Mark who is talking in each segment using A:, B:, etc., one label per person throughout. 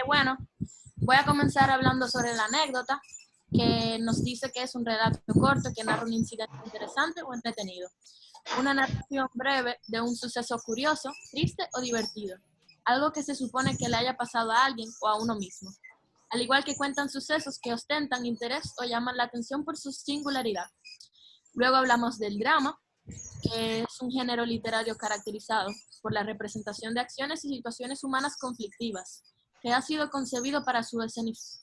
A: Bueno, voy a comenzar hablando sobre la anécdota, que nos dice que es un relato corto que narra un incidente interesante o entretenido. Una narración breve de un suceso curioso, triste o divertido. Algo que se supone que le haya pasado a alguien o a uno mismo. Al igual que cuentan sucesos que ostentan interés o llaman la atención por su singularidad. Luego hablamos del drama, que es un género literario caracterizado por la representación de acciones y situaciones humanas conflictivas, que ha sido concebido para su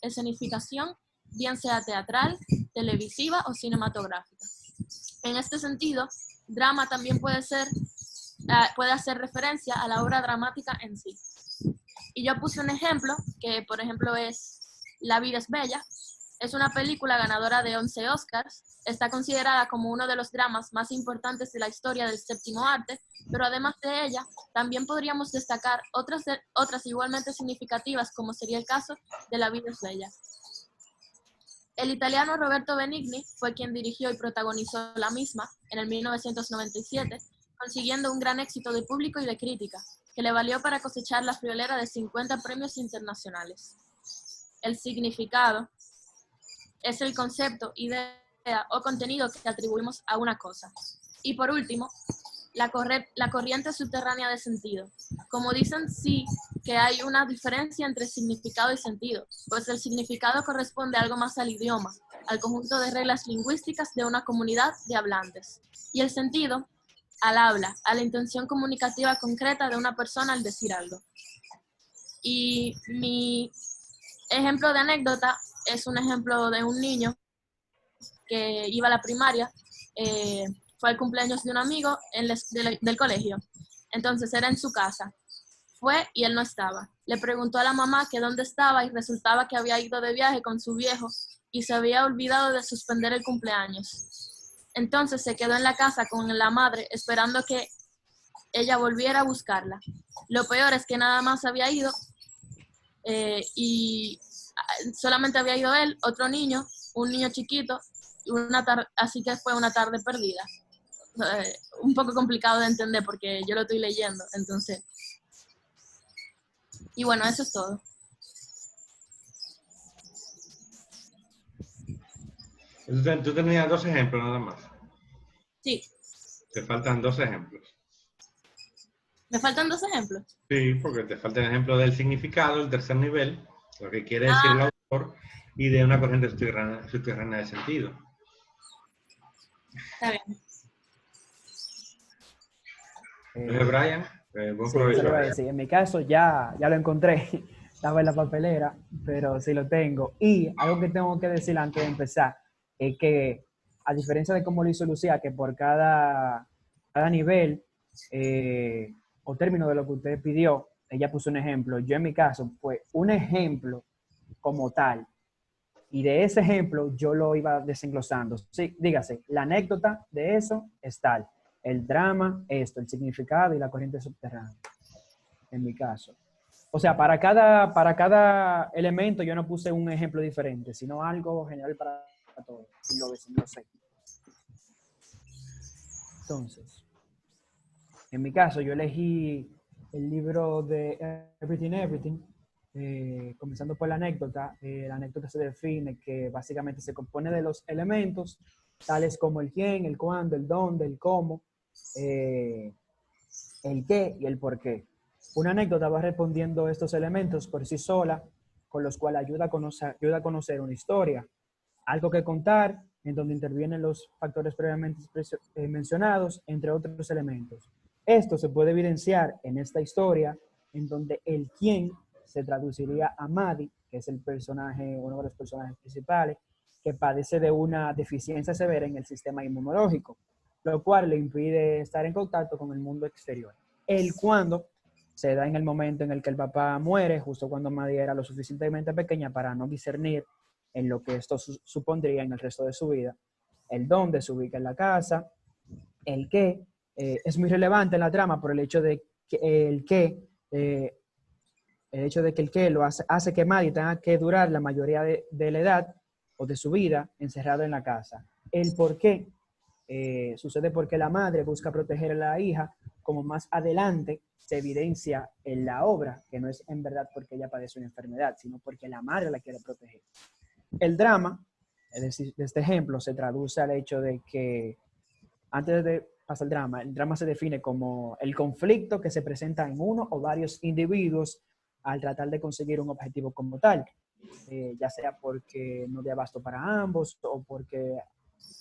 A: escenificación, bien sea teatral, televisiva o cinematográfica. En este sentido, drama también puede hacer referencia a la obra dramática en sí. Y yo puse un ejemplo, que por ejemplo es La vida es bella. Es una película ganadora de 11 Oscars. Está considerada como uno de los dramas más importantes de la historia del séptimo arte, pero además de ella, también podríamos destacar otras igualmente significativas, como sería el caso de La vida es bella. El italiano Roberto Benigni fue quien dirigió y protagonizó la misma en el 1997, consiguiendo un gran éxito de público y de crítica, que le valió para cosechar la friolera de 50 premios internacionales. El significado es el concepto, idea o contenido que atribuimos a una cosa. Y por último, la corriente subterránea de sentido. Como dicen, sí que hay una diferencia entre significado y sentido, pues el significado corresponde algo más al idioma, al conjunto de reglas lingüísticas de una comunidad de hablantes. Y el sentido, al habla, a la intención comunicativa concreta de una persona al decir algo. Y mi ejemplo de anécdota es un ejemplo de un niño que iba a la primaria, fue al cumpleaños de un amigo del colegio. Entonces era en su casa. Fue y él no estaba. Le preguntó a la mamá que dónde estaba y resultaba que había ido de viaje con su viejo y se había olvidado de suspender el cumpleaños. Entonces se quedó en la casa con la madre esperando que ella volviera a buscarla. Lo peor es que nada más había ido y solamente había ido él, otro niño, un niño chiquito, así que fue una tarde perdida. Un poco complicado de entender porque yo lo estoy leyendo, entonces. Y bueno, eso es todo.
B: Tú tenías dos ejemplos nada más.
A: Sí.
B: Te faltan dos ejemplos.
A: ¿Me faltan dos ejemplos?
B: Sí, porque te falta el ejemplo del significado, el tercer nivel, lo que quiere decir el autor, y de una corriente subterránea de sentido.
A: Está bien.
B: Brian, buen
C: Sí, eso le
B: provecho.
C: iba a decir. En mi caso ya lo encontré, estaba en la papelera, pero sí lo tengo. Y algo que tengo que decir antes de empezar es que, a diferencia de cómo lo hizo Lucía, que por cada nivel o término de lo que usted pidió, ella puso un ejemplo. Yo en mi caso fue un ejemplo como tal. Y de ese ejemplo yo lo iba desenglosando. Sí, dígase, la anécdota de eso es tal. El drama, esto, el significado y la corriente subterránea, en mi caso. O sea, para cada elemento yo no puse un ejemplo diferente, sino algo general para todos. Y lo desenglosé. Entonces, en mi caso yo elegí el libro de Everything Everything, comenzando por la anécdota. La anécdota se define que básicamente se compone de los elementos, tales como el quién, el cuándo, el dónde, el cómo, el qué y el por qué. Una anécdota va respondiendo estos elementos por sí sola, con los cuales ayuda a conocer una historia, algo que contar, en donde intervienen los factores previamente mencionados, entre otros elementos. Esto se puede evidenciar en esta historia, en donde el quién se traduciría a Maddie, que es uno de los personajes principales, que padece de una deficiencia severa en el sistema inmunológico, lo cual le impide estar en contacto con el mundo exterior. El cuándo se da en el momento en el que el papá muere, justo cuando Maddie era lo suficientemente pequeña para no discernir en lo que esto supondría en el resto de su vida. El dónde se ubica en la casa, el qué es muy relevante en la trama por el hecho de que el qué lo hace que Maddie tenga que durar la mayoría de la edad o de su vida encerrado en la casa. El por qué sucede porque la madre busca proteger a la hija como más adelante se evidencia en la obra, que no es en verdad porque ella padece una enfermedad, sino porque la madre la quiere proteger. El drama, es decir, de este ejemplo, se traduce al hecho de que antes de pasar el drama se define como el conflicto que se presenta en uno o varios individuos al tratar de conseguir un objetivo como tal, ya sea porque no de abasto para ambos o porque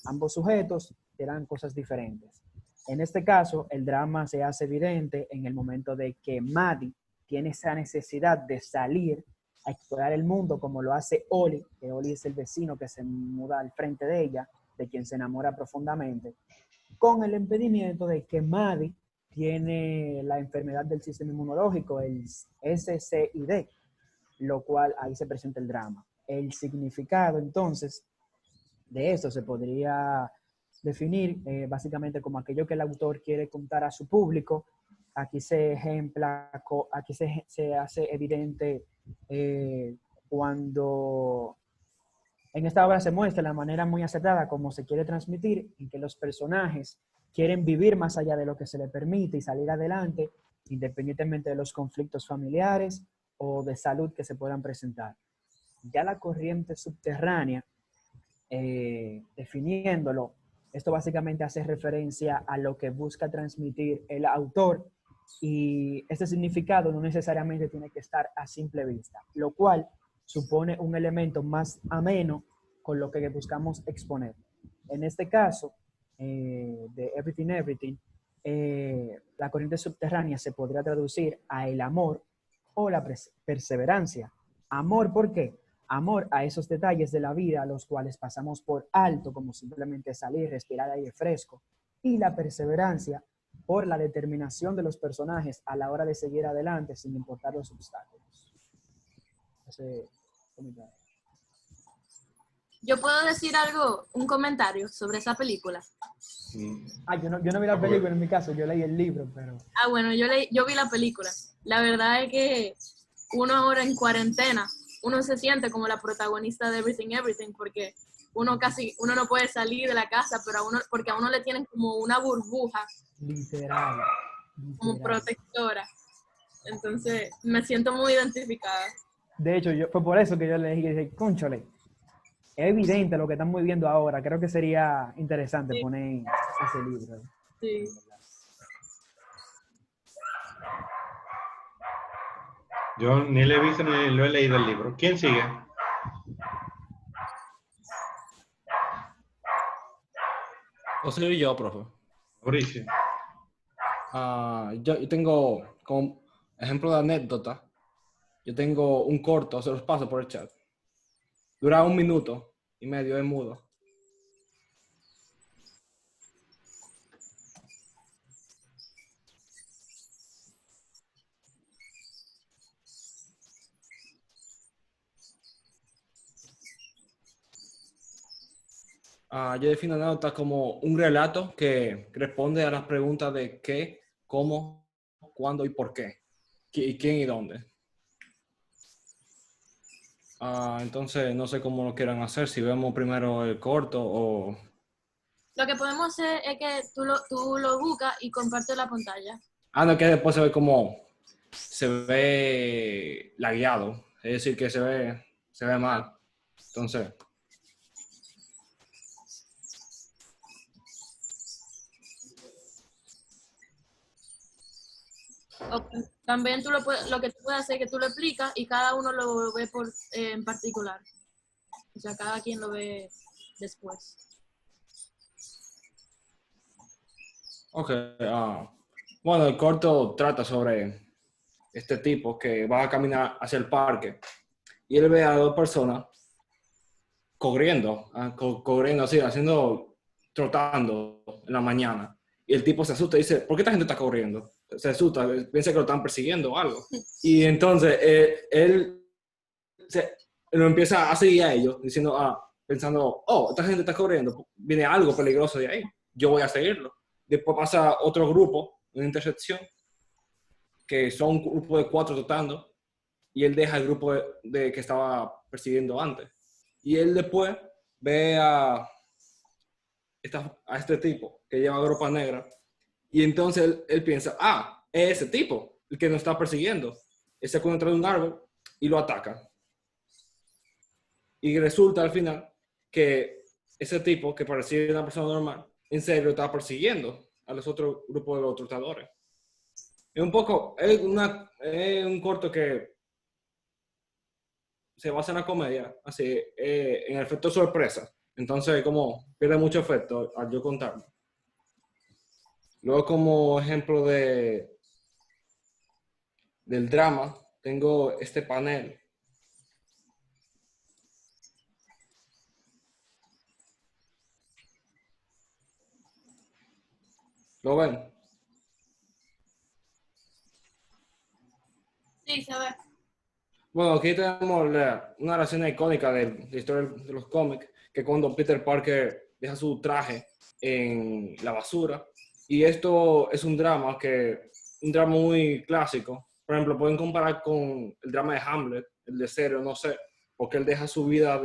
C: ambos sujetos eran cosas diferentes. En este caso, el drama se hace evidente en el momento de que Maddie tiene esa necesidad de salir a explorar el mundo como lo hace Oli, que Oli es el vecino que se muda al frente de ella, de quien se enamora profundamente, con el impedimento de que Maddie tiene la enfermedad del sistema inmunológico, el SCID, lo cual ahí se presenta el drama. El significado, entonces, de esto se podría definir básicamente como aquello que el autor quiere contar a su público. Aquí se hace evidente cuando en esta obra se muestra de manera muy acertada cómo se quiere transmitir, en que los personajes quieren vivir más allá de lo que se les permite y salir adelante, independientemente de los conflictos familiares o de salud que se puedan presentar. Ya la corriente subterránea, definiéndolo, esto básicamente hace referencia a lo que busca transmitir el autor y este significado no necesariamente tiene que estar a simple vista, lo cual supone un elemento más ameno con lo que buscamos exponer. En este caso, de Everything Everything, la corriente subterránea se podría traducir a el amor o la perseverancia. Amor, ¿por qué? Amor a esos detalles de la vida, los cuales pasamos por alto, como simplemente salir, respirar aire fresco. Y la perseverancia por la determinación de los personajes a la hora de seguir adelante sin importar los obstáculos. Ese comentario.
A: Yo puedo decir algo, un comentario sobre esa película.
C: Yo no vi la película en mi caso, yo leí el libro, pero...
A: Bueno, yo vi la película. La verdad es que uno ahora en cuarentena, uno se siente como la protagonista de Everything Everything, porque uno no puede salir de la casa, pero porque a uno le tienen como una burbuja.
C: Literal.
A: Como protectora. Entonces, me siento muy identificada.
C: De hecho, fue por eso que yo le dije, cónchale, es evidente lo que estamos viviendo ahora. Creo que sería interesante poner ese libro.
A: Sí.
B: Yo ni lo he visto ni lo he leído el libro. ¿Quién sigue?
D: O soy yo, profe.
B: Mauricio.
D: Yo tengo, como ejemplo de anécdota, yo tengo un corto, se los paso por el chat. Dura 1 minuto y medio, es mudo. Yo defino anécdota como un relato que responde a las preguntas de qué, cómo, cuándo y por qué. Y quién y dónde. Entonces, no sé cómo lo quieran hacer, si vemos primero el corto o...
A: Lo que podemos hacer es que tú lo buscas y compartes la pantalla.
D: No, que después se ve como... Se ve lagueado. Es decir, que se ve mal. Entonces...
A: También lo que tú puedes hacer es que tú lo explicas y cada uno lo ve en particular. O sea, cada quien lo ve después.
D: Ok. Bueno, el corto trata sobre este tipo que va a caminar hacia el parque y él ve a 2 personas corriendo, corriendo así, trotando en la mañana. Y el tipo se asusta y dice, ¿por qué esta gente está corriendo? Se asusta, piensa que lo están persiguiendo o algo. Y entonces él lo empieza a seguir a ellos, pensando, esta gente está corriendo, viene algo peligroso de ahí, yo voy a seguirlo. Después pasa otro grupo, una intersección, que son un grupo de 4 trotando, y él deja el grupo que estaba persiguiendo antes. Y él después ve a este tipo que lleva ropa negra Y entonces él piensa, ah, es ese tipo el que nos está persiguiendo. Él se encuentra de un árbol y lo ataca. Y resulta al final que ese tipo, que parecía una persona normal, en serio estaba persiguiendo a los otros grupos de los torturadores. Es un corto que se basa en la comedia, así, en el efecto sorpresa. Entonces, como pierde mucho efecto al yo contarlo. Luego, como ejemplo del drama, tengo este panel. ¿Lo ven?
A: Sí, se ve.
D: Bueno, aquí tenemos una escena icónica de la historia de los cómics, que cuando Peter Parker deja su traje en la basura. Y esto es un drama muy clásico. Por ejemplo, pueden comparar con el drama de Hamlet, el de Cero, no sé, porque él deja su vida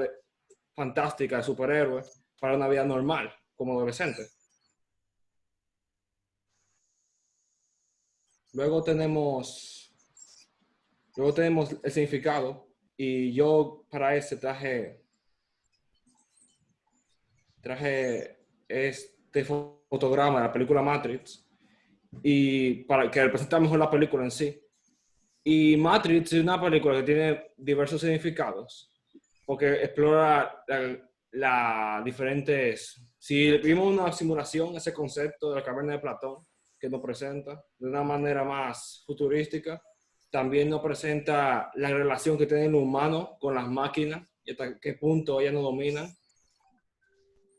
D: fantástica de superhéroe para una vida normal, como adolescente. Luego tenemos el significado y yo para ese traje este fotograma de la película Matrix y para que representa mejor la película en sí. Y Matrix es una película que tiene diversos significados porque explora diferentes... Si vimos una simulación, ese concepto de la caverna de Platón que nos presenta de una manera más futurística, también nos presenta la relación que tiene el humano con las máquinas y hasta qué punto ellas nos dominan.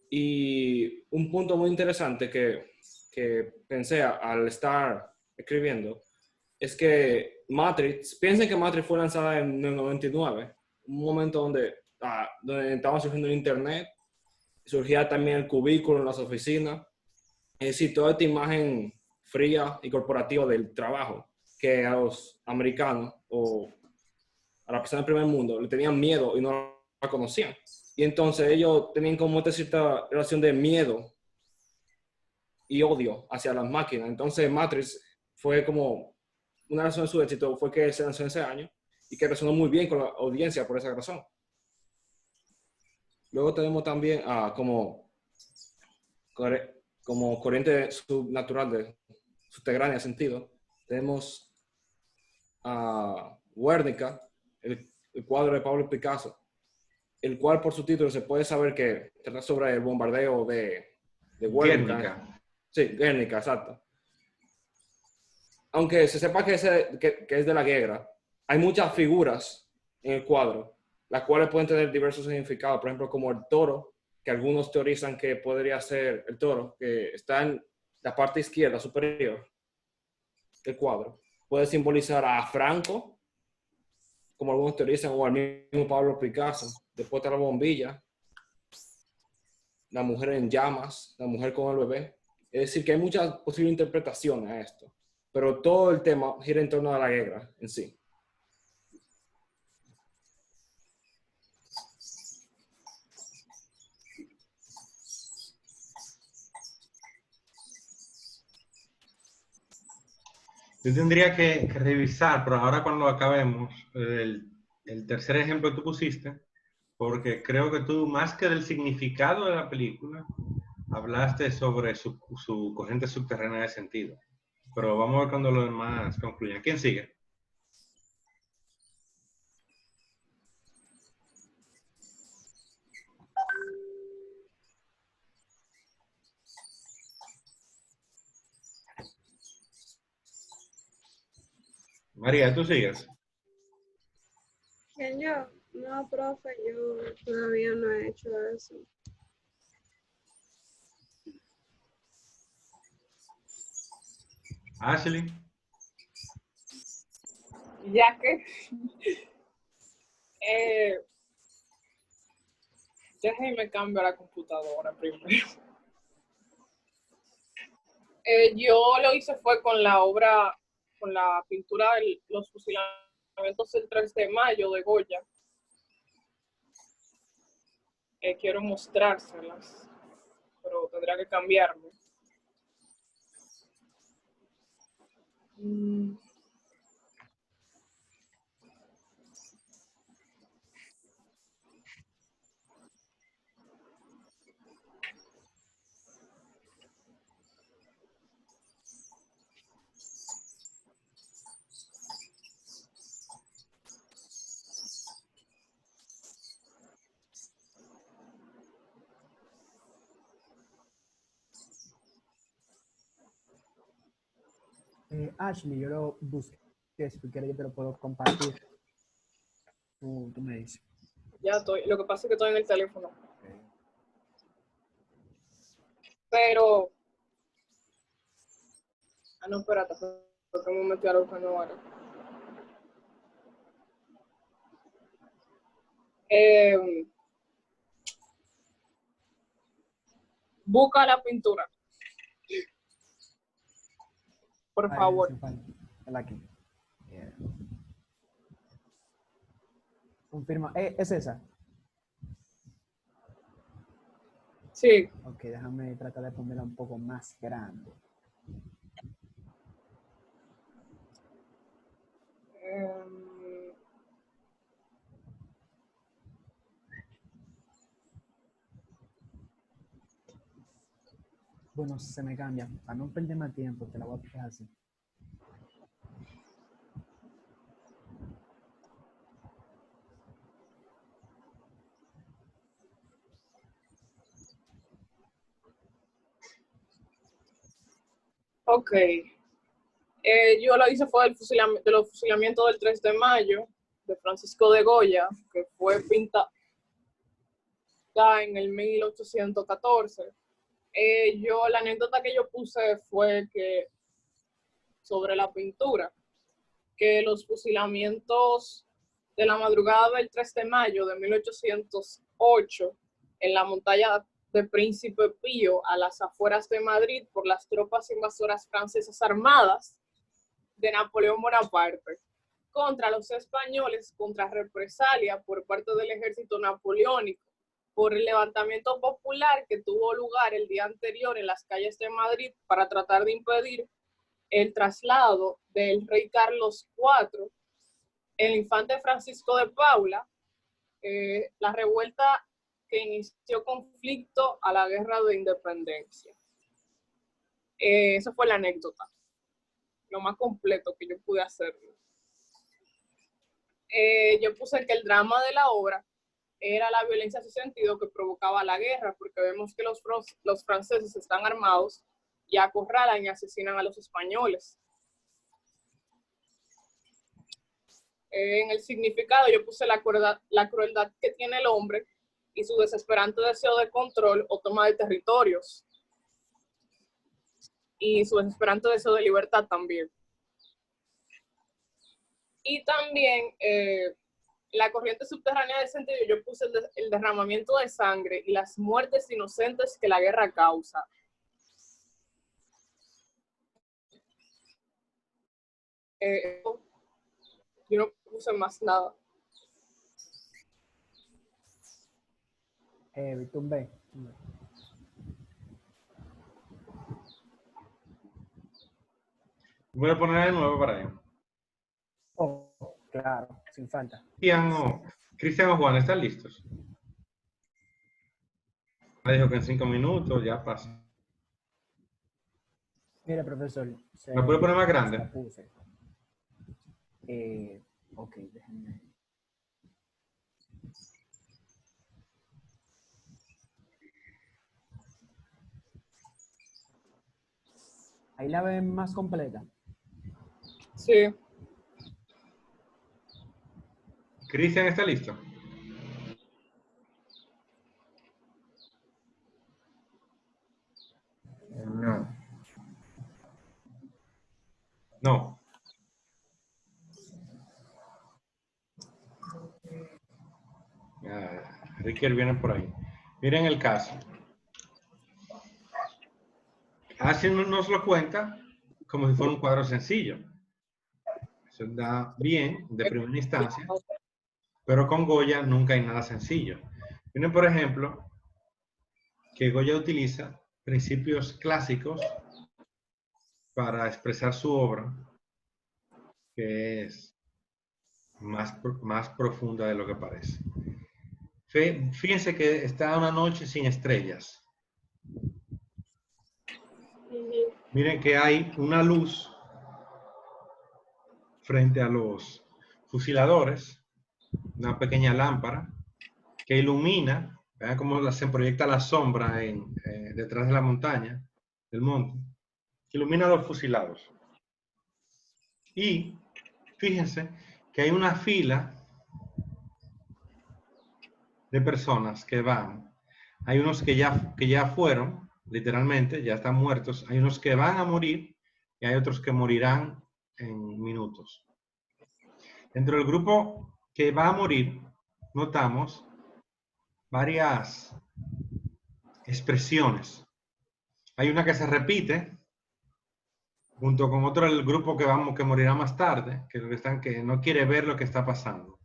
D: Y un punto muy interesante que pensé al estar escribiendo es que piensen que Matrix fue lanzada en el 99, un momento donde estaba surgiendo el Internet, surgía también el cubículo en las oficinas, es decir, toda esta imagen fría y corporativa del trabajo que a los americanos o a las personas del primer mundo le tenían miedo y no la conocían. Y entonces ellos tenían como esta cierta relación de miedo y odio hacia las máquinas. Entonces Matrix fue como una razón de su éxito, fue que se lanzó en ese año y que resonó muy bien con la audiencia por esa razón. Luego tenemos también como corriente subnatural de subterránea sentido, tenemos a Guernica, el cuadro de Pablo Picasso, el cual por su título se puede saber que trata sobre el bombardeo de Guernica.
B: Guernica.
D: Sí, Guernica, exacto. Aunque se sepa que es de la guerra, hay muchas figuras en el cuadro, las cuales pueden tener diversos significados, por ejemplo, como el toro, que algunos teorizan que podría ser el toro, que está en la parte izquierda superior del cuadro. Puede simbolizar a Franco, como algunos teorizan, o al mismo Pablo Picasso. Después está la bombilla, la mujer en llamas, la mujer con el bebé. Es decir, que hay muchas posibles interpretaciones a esto, pero todo el tema gira en torno a la guerra en sí.
B: Yo tendría que revisar, pero ahora cuando acabemos, el tercer ejemplo que tú pusiste, porque creo que tú, más que del significado de la película, hablaste sobre su corriente subterránea de sentido. Pero vamos a ver cuando los demás concluyan. ¿Quién sigue? María, ¿tú sigues?
E: ¿Quién yo? No, profe, yo todavía no he hecho eso.
B: Ashley.
F: Ya que déjenme cambiar la computadora primero. Yo lo hice fue con la obra, con la pintura de los fusilamientos del 3 de mayo de Goya. Quiero mostrárselas, pero tendría que cambiarlo. Mm,
C: Ashley, yo lo busqué, si tú quieres yo te lo puedo compartir. Tú me dices.
F: ya estoy. Lo que pasa es que estoy en el teléfono. Pero. Ah, no, espérate. Porque me metí a lo que no era. Busca la pintura, por
C: Ahí,
F: favor.
C: sin falta. Vela aquí. Yeah. Confirma. ¿Es esa?
F: Sí.
C: Ok, déjame tratar de ponerla un poco más grande. Bueno, se me cambia. Para no perder más tiempo, te la voy a dejar así.
F: Ok. Yo lo hice fue de los fusilamientos del 3 de mayo de Francisco de Goya, que fue pintada en el 1814. La anécdota que yo puse fue que sobre la pintura, que los fusilamientos de la madrugada del 3 de mayo de 1808 en la montaña de Príncipe Pío, a las afueras de Madrid, por las tropas invasoras francesas armadas de Napoleón Bonaparte contra los españoles, contra represalia por parte del ejército napoleónico por el levantamiento popular que tuvo lugar el día anterior en las calles de Madrid para tratar de impedir el traslado del rey Carlos IV, el infante Francisco de Paula, la revuelta que inició conflicto a la guerra de independencia. Esa fue la anécdota, lo más completo que yo pude hacer. Yo puse que el drama de la obra era la violencia sin sentido que provocaba la guerra, porque vemos que los franceses están armados y acorralan y asesinan a los españoles. En el significado yo puse la crueldad que tiene el hombre y su desesperante deseo de control o toma de territorios. Y su desesperante deseo de libertad también. Y también la corriente subterránea del sentido, yo puse el derramamiento de sangre y las muertes inocentes que la guerra causa. Yo no puse más nada.
C: Tumbe.
B: Voy a poner de nuevo para ahí.
C: Oh, claro, sin falta.
B: Cristian o Juan, ¿están listos? Me dijo que en 5 minutos ya pasa.
C: Mire, profesor.
B: ¿Me puede poner más grande?
C: La puse. Ok, déjenme. Ahí la ven más completa.
F: Sí.
B: Cristian, ¿está listo?
G: No.
B: No. Ricker viene por ahí. Miren el caso. Así nos lo cuenta como si fuera un cuadro sencillo. Eso da bien de primera instancia, pero con Goya nunca hay nada sencillo. Miren, por ejemplo, que Goya utiliza principios clásicos para expresar su obra que es más profunda de lo que parece. Fíjense que está una noche sin estrellas. Miren que hay una luz frente a los fusiladores, una pequeña lámpara que ilumina, vean cómo se proyecta la sombra detrás de la montaña, del monte, que ilumina a los fusilados. Y fíjense que hay una fila de personas que van. Hay unos que ya fueron, literalmente, ya están muertos. Hay unos que van a morir y hay otros que morirán en minutos. Dentro del grupo que va a morir, notamos varias expresiones. Hay una que se repite, junto con otro del grupo que morirá más tarde, que no quiere ver lo que está pasando.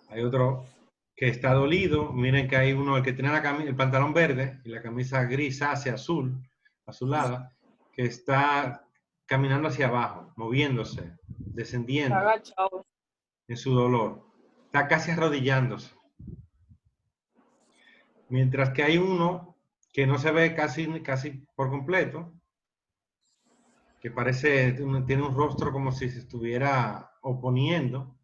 B: Hay otro que está dolido. Miren que hay uno, el que tiene el pantalón verde y la camisa grisácea, azulada, que está caminando hacia abajo, moviéndose, descendiendo
F: Agachado.
B: en su dolor. Está casi arrodillándose. Mientras que hay uno que no se ve casi por completo, que tiene un rostro como si se estuviera oponiendo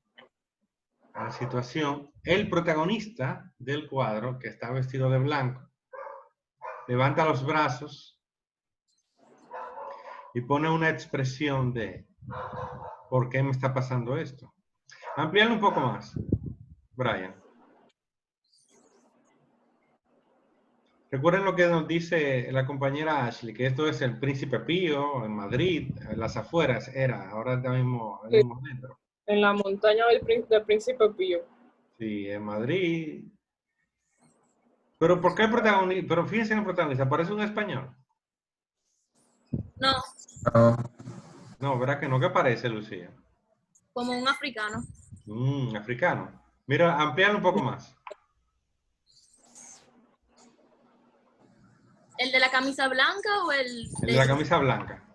B: a la situación. El protagonista del cuadro, que está vestido de blanco, levanta los brazos y pone una expresión de ¿por qué me está pasando esto? Amplíalo un poco más, Brian. Recuerden lo que nos dice la compañera Ashley, que esto es el Príncipe Pío, en Madrid, en las afueras ahora mismo dentro.
F: En la montaña del Príncipe Pío.
B: Sí, en Madrid. Pero ¿por qué el protagonista? Pero fíjense en el protagonista, ¿parece un español?
A: No,
B: No, ¿verdad que no? ¿Qué parece, Lucía?
A: como un africano.
B: Africano. Mira, amplíalo un poco más.
A: ¿El de la camisa blanca o el
B: El de la camisa blanca.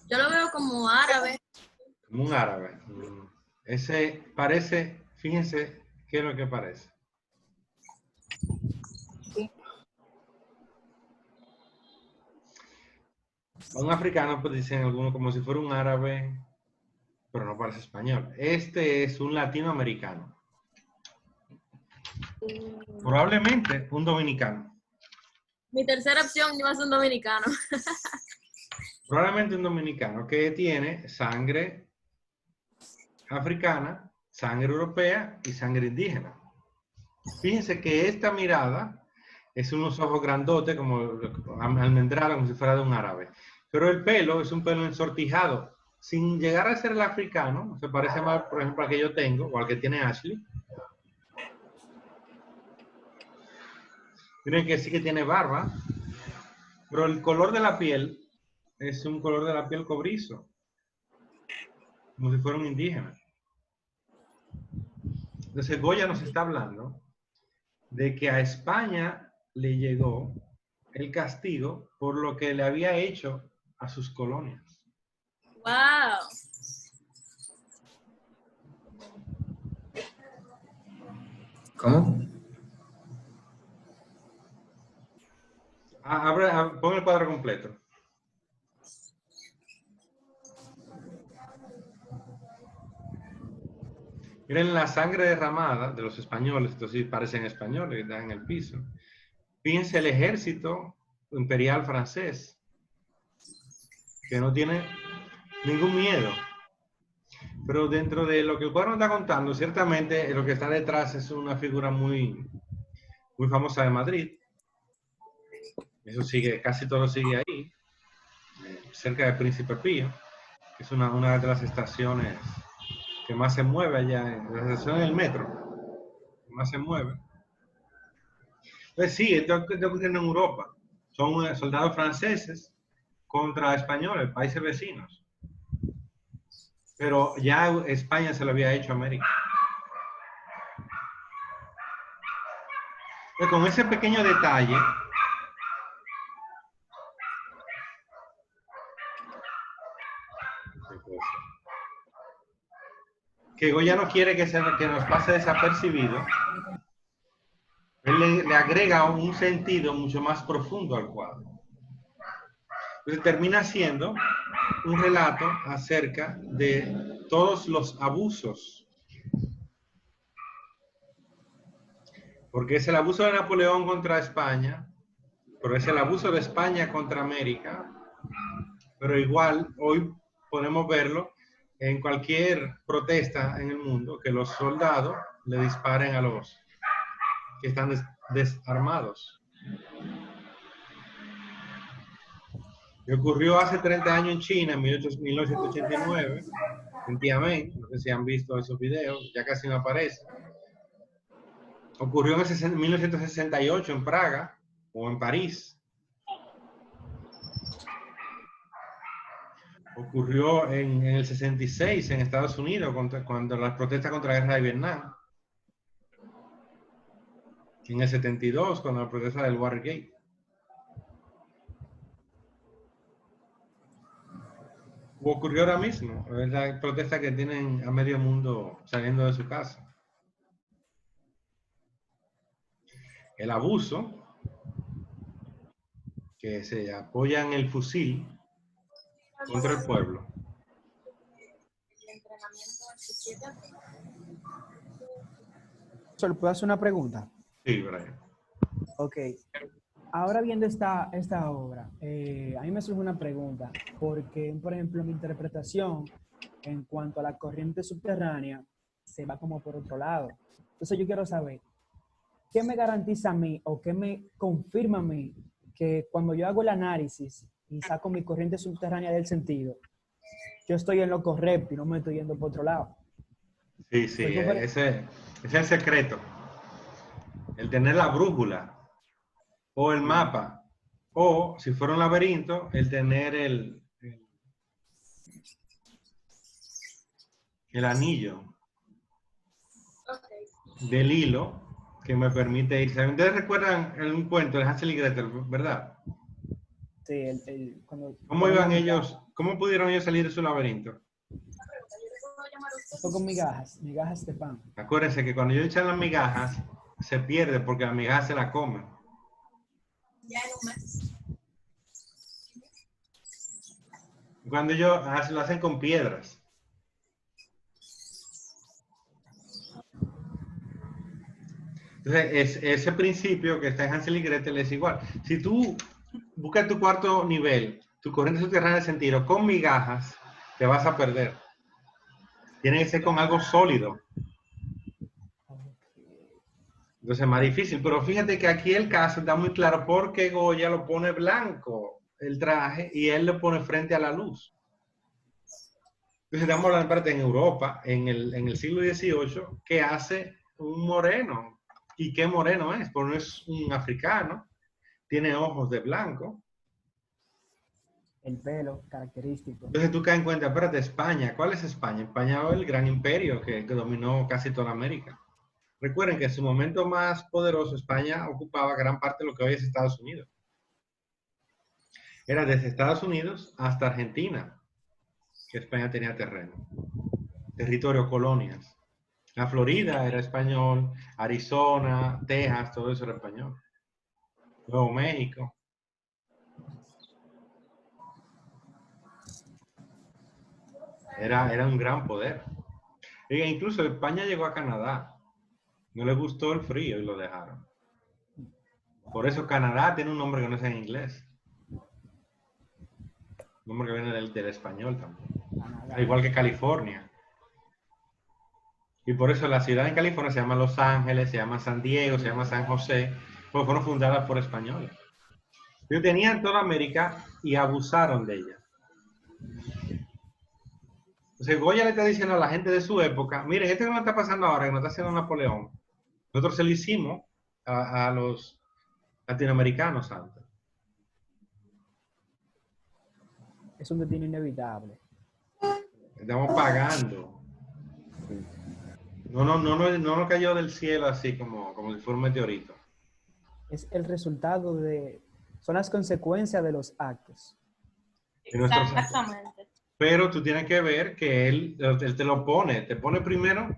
A: Yo lo veo como árabe.
B: Como un árabe. Ese parece, fíjense qué es lo que parece. A un africano, pues dicen algunos como si fuera un árabe, pero no parece español. Este es un latinoamericano. Probablemente un dominicano.
A: Mi tercera opción iba a ser un dominicano.
B: Probablemente un dominicano que tiene sangre africana, sangre europea y sangre indígena. Fíjense que esta mirada es unos ojos grandotes, como almendrados, como si fuera de un árabe. Pero el pelo es un pelo ensortijado. Sin llegar a ser el africano, se parece más, por ejemplo, al que yo tengo o al que tiene Ashley. Miren que sí que tiene barba, pero el color de la piel es un color de la piel cobrizo, como si fuera un indígena. Entonces Goya nos está hablando de que a España le llegó el castigo por lo que le había hecho a sus colonias.
A: ¡Wow!
G: ¿Cómo?
B: Pon el cuadro completo. Miren la sangre derramada de los españoles, estos sí parecen españoles, que están en el piso. Fíjense el ejército imperial francés, que no tiene ningún miedo. Pero dentro de lo que el cuadro está contando, ciertamente lo que está detrás es una figura muy famosa de Madrid. Eso sigue, casi todo sigue ahí, cerca del Príncipe Pío, que es una de las estaciones que más se mueve allá, la estación del metro, que más se mueve. Entonces sí, esto está ocurriendo en Europa. Son soldados franceses contra españoles, países vecinos. Pero ya España se lo había hecho a América. Entonces, con ese pequeño detalle, que Goya no quiere que nos pase desapercibido, él le agrega un sentido mucho más profundo al cuadro. Entonces termina siendo un relato acerca de todos los abusos. Porque es el abuso de Napoleón contra España, pero es el abuso de España contra América, pero igual hoy podemos verlo en cualquier protesta en el mundo, que los soldados le disparen a los que están desarmados. Y ocurrió hace 30 años en China, en 1989, en Tiananmen, no sé si han visto esos videos, ya casi no aparece. Ocurrió en 1968 en Praga o en París. Ocurrió en el 66 en Estados Unidos, cuando las protestas contra la guerra de Vietnam. En el 72, cuando la protesta del Watergate. Ocurrió ahora mismo, es la protesta que tienen a medio mundo saliendo de su casa. El abuso, que se apoya en el fusil contra el pueblo.
C: ¿Solo puedo hacer una pregunta?
B: Sí, Brian.
C: Ok. Ahora viendo esta obra, a mí me surge una pregunta, porque, por ejemplo, mi interpretación en cuanto a la corriente subterránea se va como por otro lado. Entonces yo quiero saber, ¿qué me garantiza a mí o qué me confirma a mí que cuando yo hago el análisis y saco mi corriente subterránea del sentido, yo estoy en lo correcto y no me estoy yendo por otro lado?
B: Sí, ese es el secreto. El tener la brújula o el mapa, o si fuera un laberinto, el tener el anillo del hilo que me permite ir. ¿Ustedes recuerdan un cuento de Hansel y Gretel, verdad?
C: Sí, cuando
B: ¿Cómo iban ellos, cómo pudieron ellos salir de su laberinto?
C: fue con migajas de pan.
B: Acuérdense que cuando ellos echan las migajas, se pierde porque las migajas se la comen.
A: Ya en un mes.
B: Cuando ellos lo hacen con piedras. Entonces, ese principio que está en Hansel y Gretel es igual. Si tú buscas tu cuarto nivel, tu corriente subterránea de sentido, con migajas, te vas a perder. Tiene que ser con algo sólido. Entonces es más difícil. Pero fíjate que aquí el caso está muy claro porque Goya lo pone blanco, el traje, y él lo pone frente a la luz. Entonces estamos hablando parte en Europa, en el siglo XVIII, ¿qué hace un moreno? ¿Y qué moreno es? Porque no es un africano, tiene ojos de blanco.
C: El pelo característico.
B: Entonces tú caes en cuenta, espérate, España, ¿cuál es España? España es el gran imperio que dominó casi toda América. Recuerden que en su momento más poderoso, España ocupaba gran parte de lo que hoy es Estados Unidos. Era desde Estados Unidos hasta Argentina que España tenía terreno, territorio, colonias. La Florida era español, Arizona, Texas, todo eso era español. Nuevo México. Era un gran poder. E incluso España llegó a Canadá. No le gustó el frío y lo dejaron. Por eso Canadá tiene un nombre que no es en inglés. Un nombre que viene del español también. Al igual que California. Y por eso la ciudad en California se llama Los Ángeles, se llama San Diego, se llama San José, porque fueron fundadas por españoles. Ellos tenían toda América y abusaron de ella. Entonces Goya le está diciendo a la gente de su época, miren, esto que nos está pasando ahora, que nos está haciendo Napoleón, nosotros se lo hicimos a los latinoamericanos antes.
C: Es un destino inevitable.
B: Estamos pagando. No nos cayó del cielo así como si fuera un meteorito.
C: Es el resultado son las consecuencias de los actos.
B: De nuestros actos.
A: Exactamente.
B: pero tú tienes que ver que él te pone primero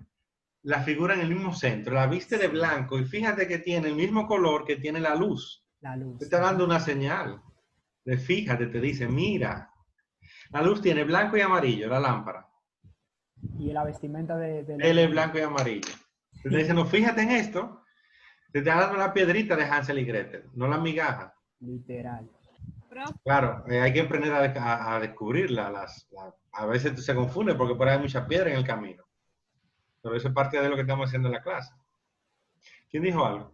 B: la figura en el mismo centro, la viste de blanco y fíjate que tiene el mismo color que tiene la luz.
C: La luz.
B: Te está dando una señal. Fíjate, te dice, mira, la luz tiene blanco y amarillo, la lámpara.
C: Y la vestimenta de
B: Él es blanco y amarillo. Te está diciendo, fíjate en esto, te está dando la piedrita de Hansel y Gretel, no la migaja.
C: Literal.
E: Profe,
B: Claro, hay que aprender a descubrirla. A veces se confunde porque por ahí hay mucha piedra en el camino. Pero eso es parte de lo que estamos haciendo en la clase. ¿Quién dijo algo?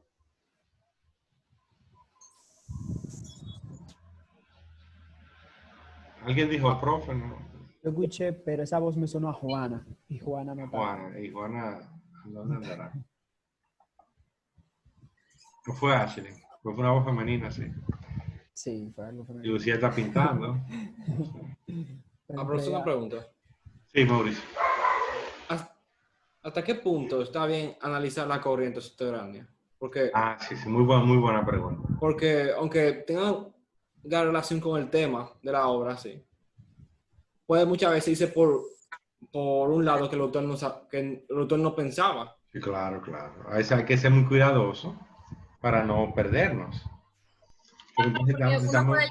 B: ¿Alguien dijo, profe? No.
C: Yo escuché, pero esa voz me sonó a Juana. Y Juana no está.
B: Juana, ¿dónde andará? No fue Ashley, fue una voz femenina, sí.
C: Sí, fue algo
B: Y
C: femenino.
B: Lucía está pintando.
D: Aprovecho una pregunta.
B: Sí, Mauricio.
D: ¿Hasta qué punto está bien analizar la corriente subterránea? Porque,
B: Sí, muy buena pregunta.
D: porque aunque tenga una relación con el tema de la obra, sí, puede muchas veces irse por un lado que el autor no pensaba.
B: Sí, claro. A veces hay que ser muy cuidadoso para no perdernos. Pero entonces
A: Porque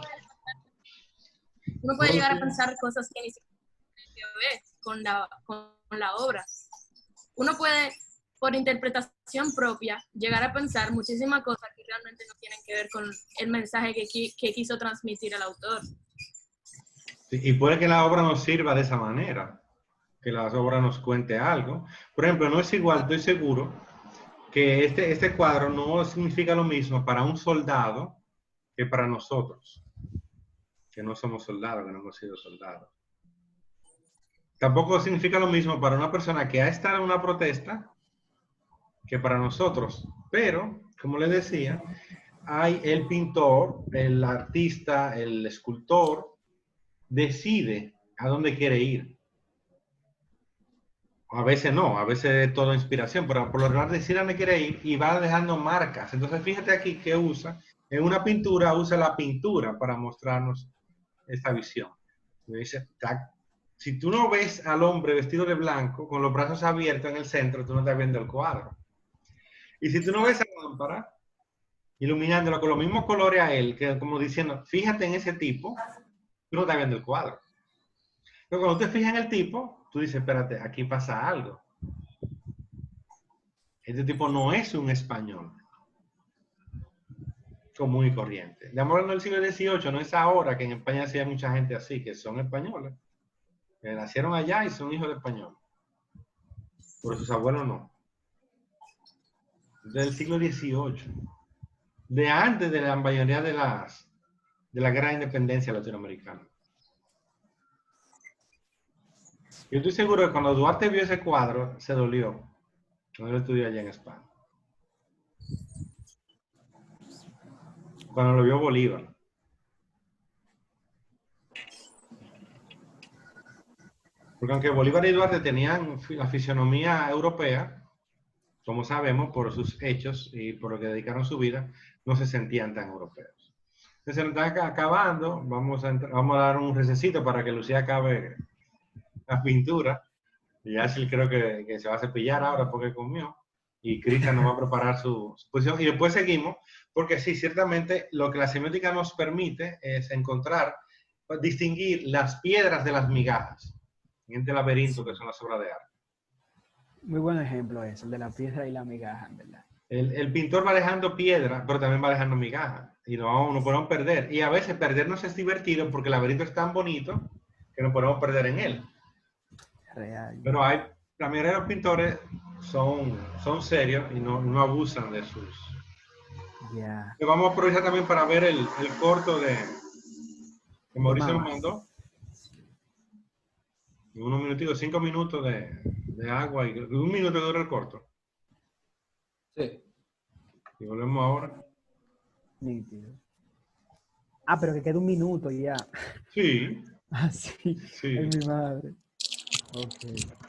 A: uno puede llegar a
B: Sí.
A: pensar cosas que ni siquiera tienen que ver con la obra. Uno puede, por interpretación propia, llegar a pensar muchísimas cosas que realmente no tienen que ver con el mensaje que quiso transmitir el autor.
B: Sí, y puede que la obra nos sirva de esa manera, que la obra nos cuente algo. Por ejemplo, no es igual, estoy seguro, que este cuadro no significa lo mismo para un soldado que para nosotros, que no somos soldados, que no hemos sido soldados. Tampoco significa lo mismo para una persona que ha estado en una protesta que para nosotros. Pero, como les decía, hay el pintor, el artista, el escultor, decide a dónde quiere ir. A veces no, a veces es toda inspiración, pero por lo general decide a dónde quiere ir y va dejando marcas. Entonces, fíjate aquí que usa, en una pintura usa la pintura para mostrarnos esta visión. Me dice, si tú no ves al hombre vestido de blanco, con los brazos abiertos en el centro, tú no estás viendo el cuadro. Y si tú no ves a la lámpara, iluminándolo con los mismos colores a él, que como diciendo, fíjate en ese tipo, tú no estás viendo el cuadro. Pero cuando tú te fijas en el tipo, tú dices, espérate, aquí pasa algo. Este tipo no es un español común y corriente. Estamos hablando del siglo XVIII, no es ahora que en España sí hay mucha gente así, que son españoles, que nacieron allá y son hijos de españoles. Pero sus abuelos no. Del siglo XVIII. De antes de la mayoría de la guerra de independencia latinoamericana. Yo estoy seguro que cuando Duarte vio ese cuadro, se dolió. Cuando él estudió allá en España. Cuando lo vio Bolívar. Porque aunque Bolívar y Duarte tenían la fisionomía europea, como sabemos, por sus hechos y por lo que dedicaron su vida, no se sentían tan europeos. Entonces, nos están acabando. Vamos a dar un recesito para que Lucía acabe la pintura. Y Ashley creo que se va a cepillar ahora porque comió. Y Cristian nos va a preparar su posición. Y después seguimos, porque sí, ciertamente lo que la semiótica nos permite es encontrar, distinguir las piedras de las migajas en este laberinto que son las obras de arte.
C: Muy buen ejemplo ese, el de la piedra y la migaja, en verdad.
B: El pintor va dejando piedra, pero también va dejando migajas. Y no podemos perder. Y a veces perdernos es divertido porque el laberinto es tan bonito que no podemos perder en él.
C: Real.
B: Pero la mayoría de los pintores son serios y no abusan de sus...
C: Ya.
B: Vamos a aprovechar también para ver el corto que Mauricio nos mandó. En unos minutitos, 5 minutos de agua y 1 minuto dura el corto.
D: Sí.
B: Y volvemos ahora.
C: Nítido. Pero que queda 1 minuto y ya.
B: Sí,
C: Sí.
B: sí.
C: Es mi madre. Ok.